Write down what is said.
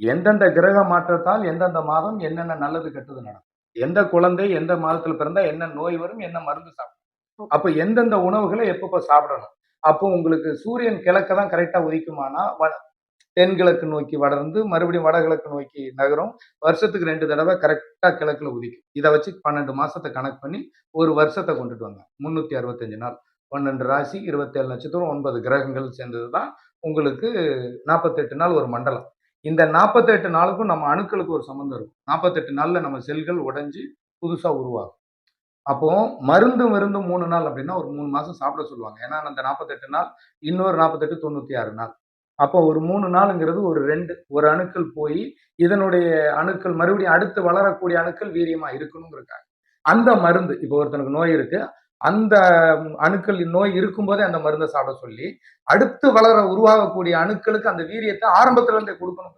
எந்தெந்த கிரக மாற்றத்தால் எந்தெந்த மாதம் என்னென்ன நல்லது கெட்டது நடக்கும், எந்த குழந்தை எந்த மாதத்துல பிறந்தா என்ன நோய் வரும், என்ன மருந்து சாப்பிடும், அப்ப எந்தெந்த உணவுகளை எப்பப்ப சாப்பிடணும். அப்போ உங்களுக்கு சூரியன் கிழக்க தான் கரெக்டா உதிக்குமானா தென்கிழக்கு நோக்கி வளர்ந்து மறுபடியும் வடகிழக்கு நோக்கி நகரும். வருஷத்துக்கு 2 தடவை கரெக்டா கிழக்குல உதிக்கும். இதை வச்சு 12 மாசத்தை கணக்கு பண்ணி ஒரு வருஷத்தை கொண்டுட்டு வாங்க. 365 நாள், 12 ராசி, 27 நட்சத்திரம், 9 கிரகங்கள் சேர்ந்ததுதான் உங்களுக்கு 48 நாள் ஒரு மண்டலம். இந்த 48 நாளுக்கும் நம்ம அணுக்களுக்கு ஒரு சம்பந்தம் இருக்கும். 48 நாள்ல நம்ம செல்கள் உடைஞ்சு புதுசா உருவாகும். அப்போ மருந்து 3 நாள் அப்படின்னா ஒரு 3 மாசம் சாப்பிட சொல்லுவாங்க. ஏன்னா அந்த 48 நாள் இன்னொரு 48 96 நாள். அப்போ ஒரு 3 நாளுங்கிறது ஒரு அணுக்கள் போய் இதனுடைய அணுக்கள் மறுபடியும் அடுத்து வளரக்கூடிய அணுக்கள் வீரியமா இருக்கணுங்கிறதுக்காக அந்த மருந்து. இப்போ ஒருத்தனுக்கு நோய் இருக்கு, அந்த அணுக்கள் நோய் இருக்கும்போதே அந்த மருந்தை சாப்பிட சொல்லி அடுத்து உருவாகக்கூடிய அணுக்களுக்கு அந்த வீரியத்தை ஆரம்பத்துல இருந்தே கொடுக்கணும்.